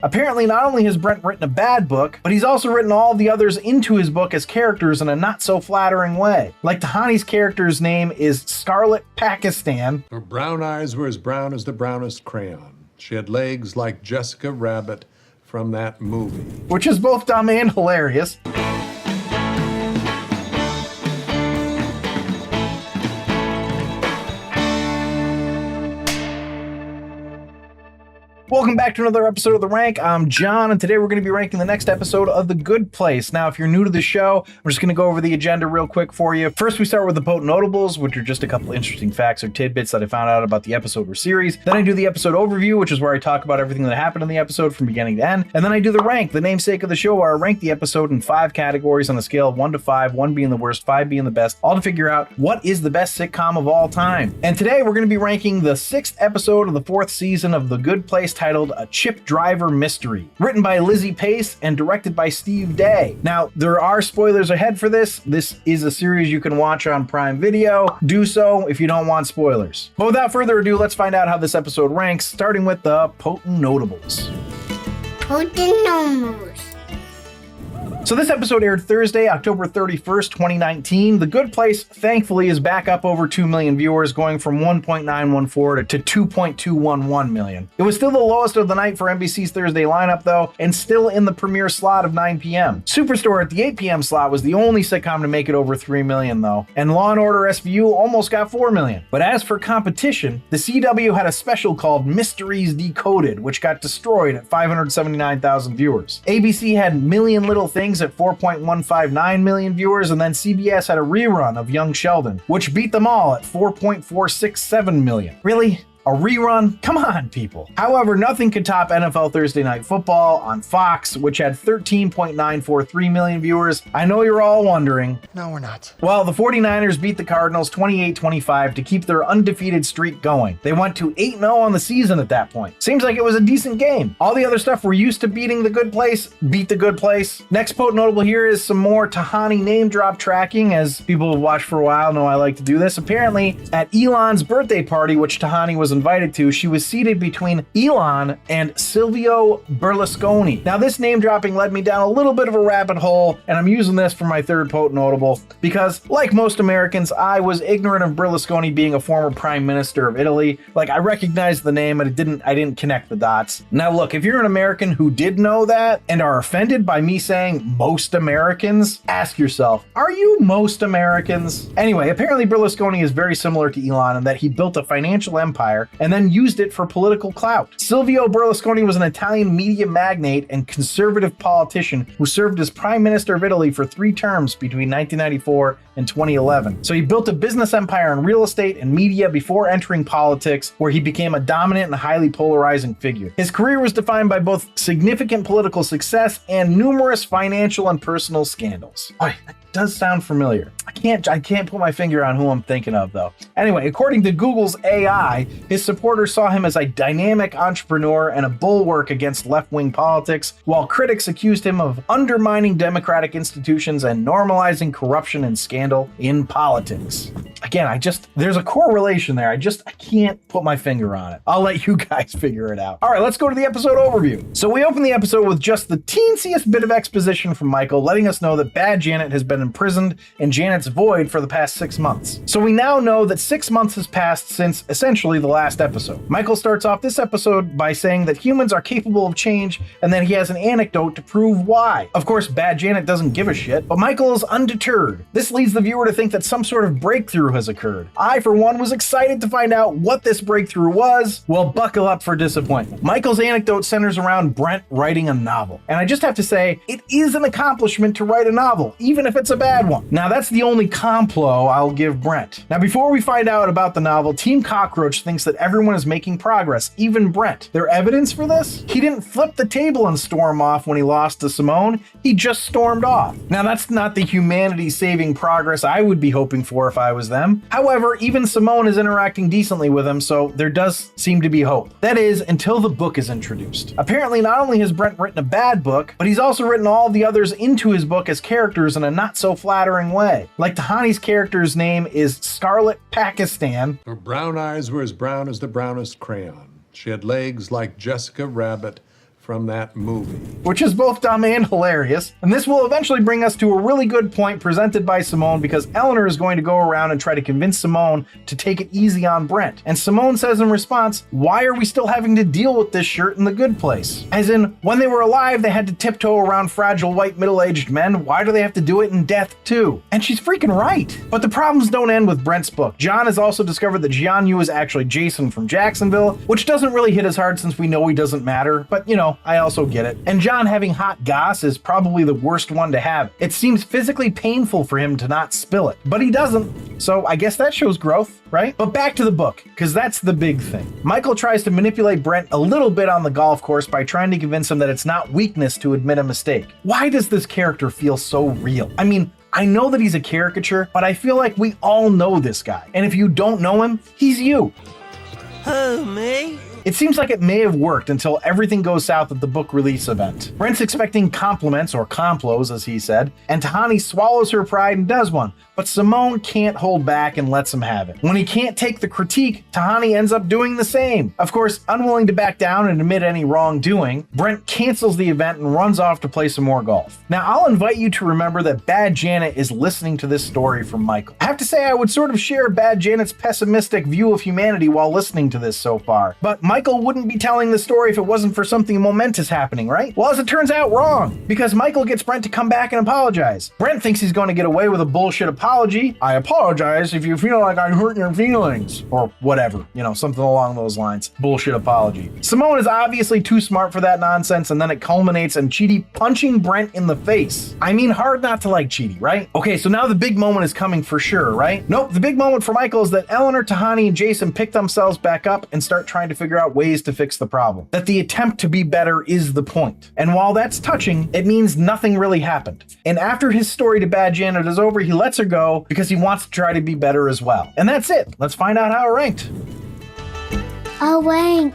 Apparently, not only has Brent written a bad book, but he's also written all the others into his book as characters in a not so flattering way. Like Tahani's character's name is Scarlet Pakistan. Her brown eyes were as brown as the brownest crayon. She had legs like Jessica Rabbit from that movie. Which is both dumb and hilarious. Welcome back to another episode of The Rank. I'm John, and today we're going to be ranking the next episode of The Good Place. Now, if you're new to the show, I'm just going to go over the agenda real quick for you. First, we start with the Potent Notables, which are just a couple interesting facts or tidbits that I found out about the episode or series. Then I do the episode overview, which is where I talk about everything that happened in the episode from beginning to end. And then I do the rank, the namesake of the show, where I rank the episode in 5 categories on a scale of 1 to 5, 1 being the worst, 5 being the best, all to figure out what is the best sitcom of all time. And today we're going to be ranking the 6th episode of the 4th season of The Good Place, titled A Chip Driver Mystery, written by Lizzie Pace and directed by Steve Day. Now, there are spoilers ahead for this. This is a series you can watch on Prime Video. Do so if you don't want spoilers. But without further ado, let's find out how this episode ranks, starting with the Potent Notables. Potent Notables. So this episode aired Thursday, October 31st, 2019. The Good Place, thankfully, is back up over 2 million viewers, going from 1.914 to 2.211 million. It was still the lowest of the night for NBC's Thursday lineup, though, and still in the premiere slot of 9 p.m. Superstore at the 8 p.m. slot was the only sitcom to make it over 3 million, though, and Law & Order SVU almost got 4 million. But as for competition, the CW had a special called Mysteries Decoded, which got destroyed at 579,000 viewers. ABC had Million Little Things at 4.159 million viewers, and then CBS had a rerun of Young Sheldon, which beat them all at 4.467 million. Really? A rerun? Come on, people. However, nothing could top NFL Thursday Night Football on Fox, which had 13.943 million viewers. I know you're all wondering. No, we're not. Well, the 49ers beat the Cardinals 28-25 to keep their undefeated streak going. They went to 8-0 on the season at that point. Seems like it was a decent game. All the other stuff we're used to beating The Good Place, beat The Good Place. Next Potent Notable here is some more Tahani name drop tracking, as people who've watched for a while know I like to do this. Apparently, at Elon's birthday party, which Tahani was invited to, she was seated between Elon and Silvio Berlusconi. Now, this name dropping led me down a little bit of a rabbit hole, and I'm using this for my third Potent Notable because, like most Americans, I was ignorant of Berlusconi being a former prime minister of Italy. Like, I recognized the name, but I didn't connect the dots. Now, look, if you're an American who did know that and are offended by me saying most Americans, ask yourself, are you most Americans? Anyway, apparently Berlusconi is very similar to Elon in that he built a financial empire and then used it for political clout. Silvio Berlusconi was an Italian media magnate and conservative politician who served as Prime Minister of Italy for 3 terms between 1994 and 2011. So he built a business empire in real estate and media before entering politics, where he became a dominant and highly polarizing figure. His career was defined by both significant political success and numerous financial and personal scandals. Boy, that does sound familiar. I can't put my finger on who I'm thinking of, though. Anyway, according to Google's AI, his supporters saw him as a dynamic entrepreneur and a bulwark against left-wing politics, while critics accused him of undermining democratic institutions and normalizing corruption and scandal in politics. Again, there's a correlation there. I can't put my finger on it. I'll let you guys figure it out. All right, let's go to the episode overview. So we open the episode with just the teensiest bit of exposition from Michael, letting us know that Bad Janet has been imprisoned in Janet's void for the past 6 months. So we now know that 6 months has passed since essentially the last episode. Michael starts off this episode by saying that humans are capable of change, and then he has an anecdote to prove why. Of course, Bad Janet doesn't give a shit, but Michael is undeterred. This leads the viewer to think that some sort of breakthrough has occurred. I, for one, was excited to find out what this breakthrough was. Well, buckle up for disappointment. Michael's anecdote centers around Brent writing a novel. And I just have to say, it is an accomplishment to write a novel, even if it's a bad one. Now, that's the only complo I'll give Brent. Now, before we find out about the novel, Team Cockroach thinks that everyone is making progress, even Brent. Their evidence for this? He didn't flip the table and storm off when he lost to Simone. He just stormed off. Now, that's not the humanity-saving progress I would be hoping for if I was them. However, even Simone is interacting decently with him, so there does seem to be hope. That is, until the book is introduced. Apparently, not only has Brent written a bad book, but he's also written all the others into his book as characters in a not so flattering way. Like Tahani's character's name is Scarlet Pakistan. Her brown eyes were as brown as the brownest crayon. She had legs like Jessica Rabbit from that movie. Which is both dumb and hilarious. And this will eventually bring us to a really good point presented by Simone, because Eleanor is going to go around and try to convince Simone to take it easy on Brent. And Simone says in response, why are we still having to deal with this shirt in the good place? As in, when they were alive, they had to tiptoe around fragile white middle-aged men. Why do they have to do it in death too? And she's freaking right. But the problems don't end with Brent's book. John has also discovered that Jianyu is actually Jason from Jacksonville, which doesn't really hit as hard since we know he doesn't matter, but you know, I also get it. And John having hot goss is probably the worst one to have. It seems physically painful for him to not spill it, but he doesn't. So I guess that shows growth, right? But back to the book, because that's the big thing. Michael tries to manipulate Brent a little bit on the golf course by trying to convince him that it's not weakness to admit a mistake. Why does this character feel so real? I mean, I know that he's a caricature, but I feel like we all know this guy. And if you don't know him, he's you. Who, me? It seems like it may have worked until everything goes south at the book release event. Brent's expecting compliments, or complos as he said, and Tahani swallows her pride and does one, but Simone can't hold back and lets him have it. When he can't take the critique, Tahani ends up doing the same. Of course, unwilling to back down and admit any wrongdoing, Brent cancels the event and runs off to play some more golf. Now, I'll invite you to remember that Bad Janet is listening to this story from Michael. I have to say I would sort of share Bad Janet's pessimistic view of humanity while listening to this so far, but Michael wouldn't be telling the story if it wasn't for something momentous happening, right? Well, as it turns out, wrong, because Michael gets Brent to come back and apologize. Brent thinks he's going to get away with a bullshit apology. I apologize if you feel like I hurt your feelings, or whatever, you know, something along those lines. Bullshit apology. Simone is obviously too smart for that nonsense, and then it culminates in Chidi punching Brent in the face. I mean, hard not to like Chidi, right? Okay, so now the big moment is coming for sure, right? Nope, the big moment for Michael is that Eleanor, Tahani, and Jason pick themselves back up and start trying to figure out ways to fix the problem. That the attempt to be better is the point. And while that's touching, it means nothing really happened. And after his story to Bad Janet is over, he lets her go because he wants to try to be better as well. And that's it. Let's find out how it ranked. Oh, wait.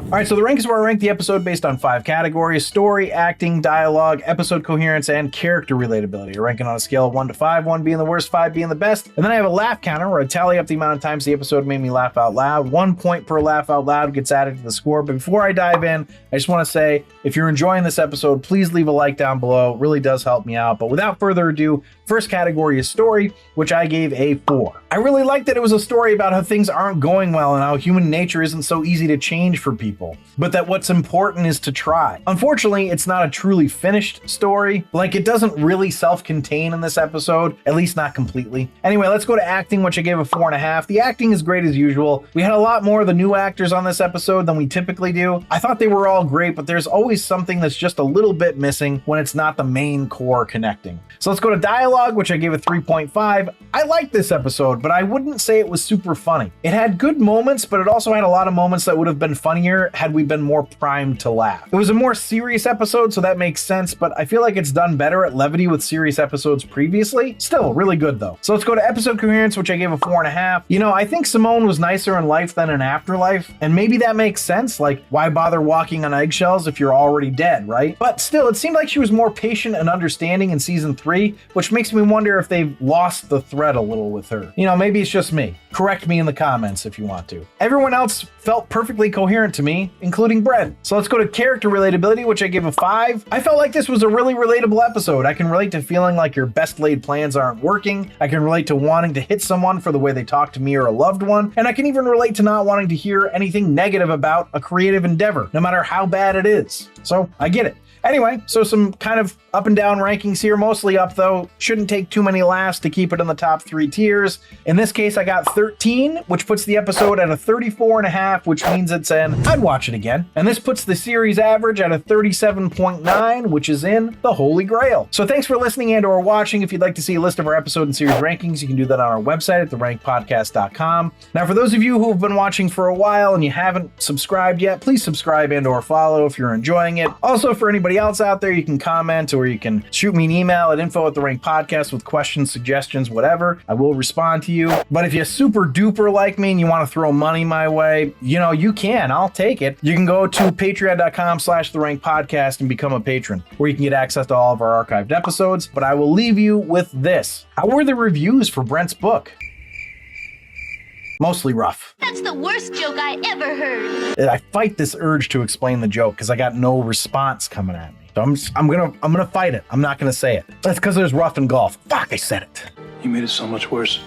All right, so the rank is where I rank the episode based on 5 categories: story, acting, dialogue, episode coherence, and character relatability. I rank it on a scale of 1 to 5, 1 being the worst, 5 being the best. And then I have a laugh counter where I tally up the amount of times the episode made me laugh out loud. 1 point per laugh out loud gets added to the score. But before I dive in, I just want to say, if you're enjoying this episode, please leave a like down below. It really does help me out. But without further ado, first category is story, which I gave a 4. I really liked that it was a story about how things aren't going well and how human nature isn't so easy to change for people, but that what's important is to try. Unfortunately, it's not a truly finished story. Like, it doesn't really self-contain in this episode, at least not completely. Anyway, let's go to acting, which I gave a 4.5. The acting is great as usual. We had a lot more of the new actors on this episode than we typically do. I thought they were all great, but there's always something that's just a little bit missing when it's not the main core connecting. So let's go to dialogue, which I gave a 3.5. I liked this episode, but I wouldn't say it was super funny. It had good moments, but it also had a lot of moments that would have been funnier had we been more primed to laugh. It was a more serious episode, so that makes sense, but I feel like it's done better at levity with serious episodes previously. Still, really good though. So let's go to episode coherence, which I gave a 4.5. You know, I think Simone was nicer in life than in afterlife, and maybe that makes sense. Like, why bother walking on eggshells if you're already dead, right? But still, it seemed like she was more patient and understanding in season 3, which makes me wonder if they've lost the thread a little with her. You know, maybe it's just me. Correct me in the comments if you want to. Everyone else felt perfectly coherent to me, including Brent. So let's go to character relatability, which I gave a 5. I felt like this was a really relatable episode. I can relate to feeling like your best laid plans aren't working. I can relate to wanting to hit someone for the way they talk to me or a loved one. And I can even relate to not wanting to hear anything negative about a creative endeavor, no matter how bad it is. So I get it. Anyway, so some kind of up and down rankings here, mostly up though. Shouldn't take too many laughs to keep it in the top 3 tiers. In this case, I got 13, which puts the episode at a 34.5, which means it's an I'd watch it again. And this puts the series average at a 37.9, which is in the Holy Grail. So thanks for listening and or watching. If you'd like to see a list of our episode and series rankings, you can do that on our website at therankpodcast.com. Now, for those of you who have been watching for a while and you haven't subscribed yet, please subscribe and or follow if you're enjoying it. Also, for anybody else out there, you can comment or you can shoot me an email at info@therankpodcast with questions, suggestions, whatever. I will respond to you. But if you're super duper like me and you want to throw money my way, you know, you can. I'll take it. You can go to patreon.com/therankpodcast and become a patron, where you can get access to all of our archived episodes. But I will leave you with this. How were the reviews for Brent's book? Mostly rough. That's the worst joke I ever heard. I fight this urge to explain the joke because I got no response coming at me. So I'm gonna fight it. I'm not gonna say it. That's because there's rough in golf. Fuck, I said it. You made it so much worse.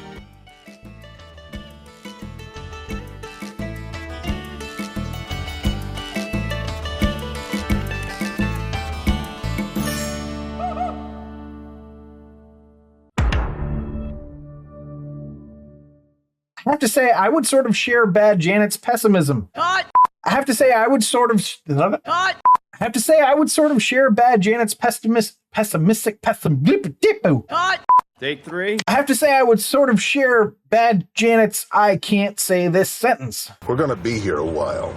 I have to say, I would sort of share Bad Janet's pessimism. Cut! I have to say, I would sort of. Cut! I have to say, I would sort of share Bad Janet's pessimistic. Cut! Take 3. I have to say, I would sort of share Bad Janet's I can't say this sentence. We're gonna be here a while.